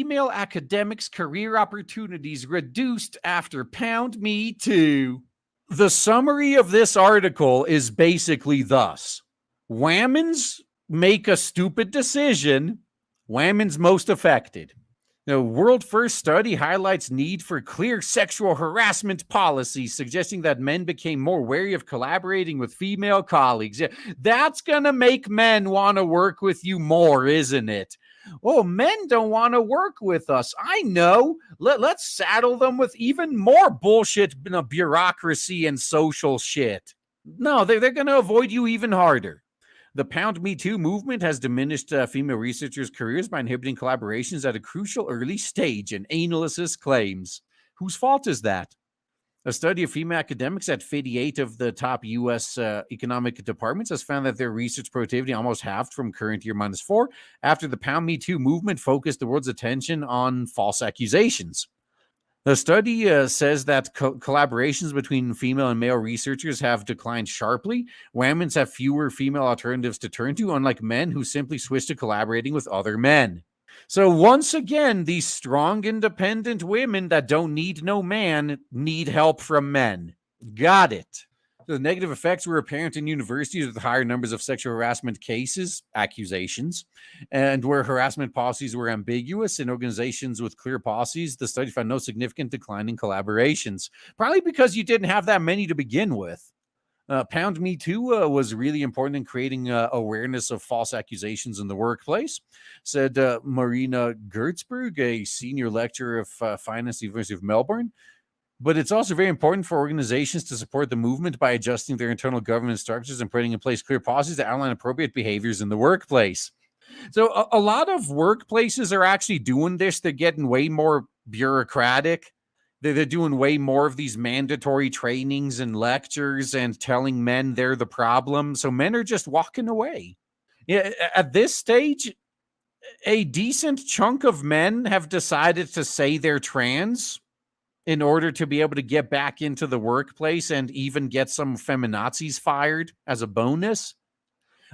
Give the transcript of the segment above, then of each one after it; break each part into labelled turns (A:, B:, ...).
A: female academics' career opportunities reduced after Pound Me Too. The summary of this article is basically thus. Women's make a stupid decision. Women's most affected. The world first study highlights need for clear sexual harassment policies, suggesting that men became more wary of collaborating with female colleagues. Yeah, that's going to make men want to work with you more, isn't it? Oh, men don't want to work with us. I know. Let's saddle them with even more bullshit, bureaucracy and social shit. No, they're going to avoid you even harder. The Pound Me Too movement has diminished female researchers' careers by inhibiting collaborations at a crucial early stage, an analyst claims. Whose fault is that? A study of female academics at 58 of the top U.S. economic departments has found that their research productivity almost halved from current year -4 after the Pound Me Too movement focused the world's attention on false accusations. The study says that collaborations between female and male researchers have declined sharply. Women have fewer female alternatives to turn to, unlike men who simply switch to collaborating with other men. So once again, these strong, independent women that don't need no man need help from men. Got it. The negative effects were apparent in universities with higher numbers of sexual harassment cases, accusations, and where harassment policies were ambiguous. In organizations with clear policies, the study found no significant decline in collaborations, probably because you didn't have that many to begin with. Pound Me Too was really important in creating awareness of false accusations in the workplace, said Marina Gertzberg, a senior lecturer of finance at the University of Melbourne. But it's also very important for organizations to support the movement by adjusting their internal governance structures and putting in place clear policies that outline appropriate behaviors in the workplace. So a lot of workplaces are actually doing this. They're getting way more bureaucratic. They're doing way more of these mandatory trainings and lectures and telling men they're the problem. So men are just walking away. Yeah, at this stage, a decent chunk of men have decided to say they're trans in order to be able to get back into the workplace and even get some feminazis fired as a bonus.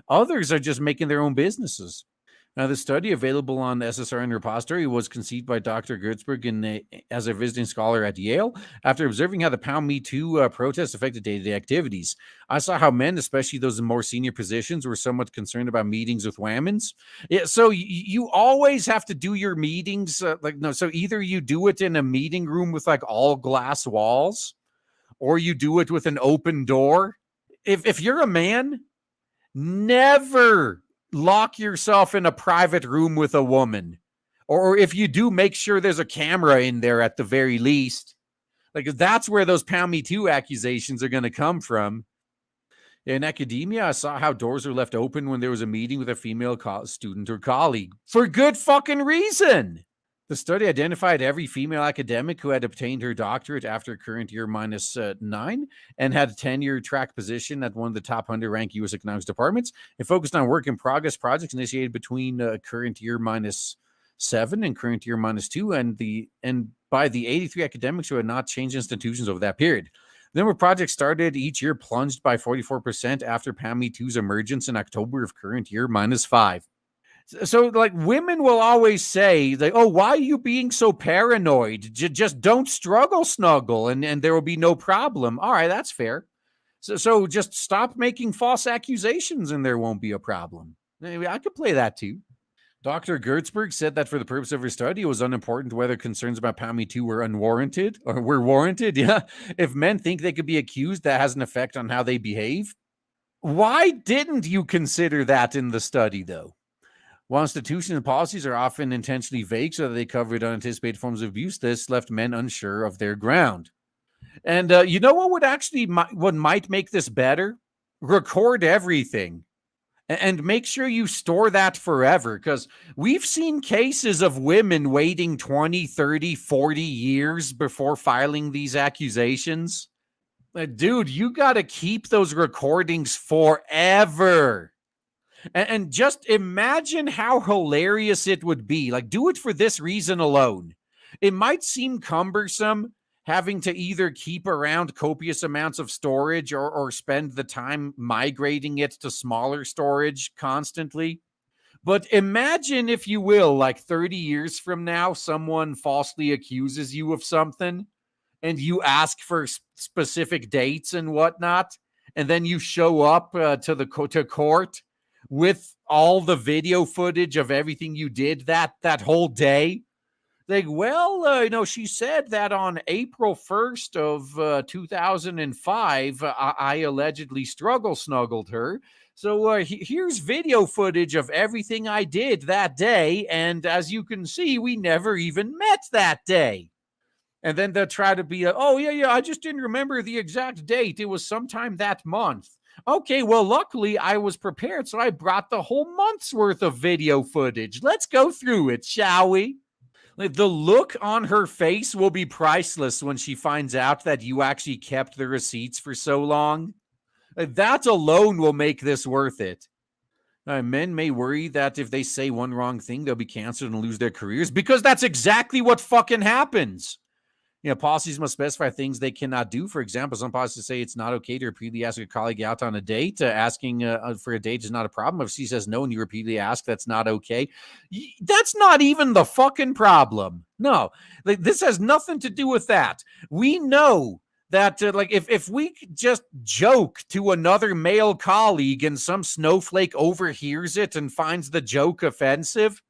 A: Others are just making their own businesses. Now, the study available on the SSRN repository was conceived by Dr. Gertzberg as a visiting scholar at Yale after observing how the Pound Me Too protests affected day-to-day activities. I saw how men, especially those in more senior positions, were somewhat concerned about meetings with women's. Yeah, so you always have to do your meetings. So either you do it in a meeting room with like all glass walls, or you do it with an open door. If you're a man, never lock yourself in a private room with a woman. Or if you do, make sure there's a camera in there at the very least. Like, that's where those Pound Me Too accusations are going to come from. In academia, I saw how doors were left open when there was a meeting with a female student or colleague. For good fucking reason. The study identified every female academic who had obtained her doctorate after current year -9 and had a tenure track position at one of the top 100 ranked U.S. economics departments. It focused on work in progress projects initiated between current year -7 and current year -2, and by the 83 academics who had not changed institutions over that period. The number of projects started each year plunged by 44% after Pound Me Too's emergence in October of current year -5. So, like, women will always say, like, oh, why are you being so paranoid? Just don't struggle snuggle and there will be no problem. All right, that's fair. So just stop making false accusations and there won't be a problem. I could play that too. Dr. Gertzberg said that for the purpose of her study, it was unimportant whether concerns about Pound Me Too were unwarranted or were warranted. Yeah. If men think they could be accused, that has an effect on how they behave. Why didn't you consider that in the study, though? While institutions and policies are often intentionally vague so that they covered unanticipated forms of abuse, this left men unsure of their ground. And you know what what might make this better? Record everything and make sure you store that forever, because we've seen cases of women waiting 20, 30, 40 years before filing these accusations. Dude, you got to keep those recordings forever. And just imagine how hilarious it would be. Like, do it for this reason alone. It might seem cumbersome having to either keep around copious amounts of storage or spend the time migrating it to smaller storage constantly. But imagine, if you will, like 30 years from now, someone falsely accuses you of something and you ask for specific dates and whatnot, and then you show up to court with all the video footage of everything you did that whole day. Like, well, she said that on April 1st of 2005, I allegedly snuggled her. So here's video footage of everything I did that day. And as you can see, we never even met that day. And then they'll try to be, oh, yeah, I just didn't remember the exact date. It was sometime that month. Okay, well, luckily I was prepared, so I brought the whole month's worth of video footage. Let's go through it, shall we? Like, the look on her face will be priceless when she finds out that you actually kept the receipts for so long. That alone will make this worth it. Men may worry that if they say one wrong thing, they'll be canceled and lose their careers, because that's exactly what fucking happens. Policies must specify things they cannot do. For example, some policies say it's not okay to repeatedly ask a colleague out on a date. Asking for a date is not a problem. If she says no and you repeatedly ask, that's not okay. That's not even the fucking problem. No, this has nothing to do with that. We know that if we just joke to another male colleague and some snowflake overhears it and finds the joke offensive,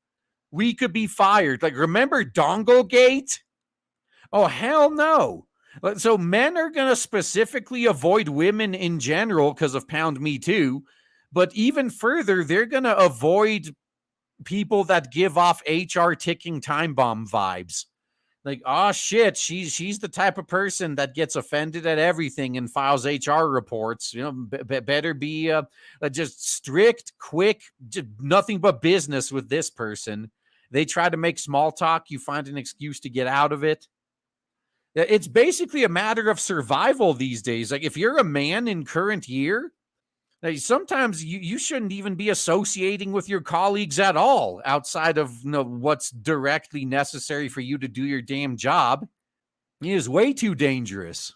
A: we could be fired. Like, remember Donglegate? Oh, hell no. So men are going to specifically avoid women in general because of Pound Me Too. But even further, they're going to avoid people that give off HR ticking time bomb vibes. Like, oh, shit, she's the type of person that gets offended at everything and files HR reports. Better be just strict, quick, nothing but business with this person. They try to make small talk. You find an excuse to get out of it. It's basically a matter of survival these days. Like, if you're a man in current year, sometimes you shouldn't even be associating with your colleagues at all outside of what's directly necessary for you to do your damn job. It is way too dangerous.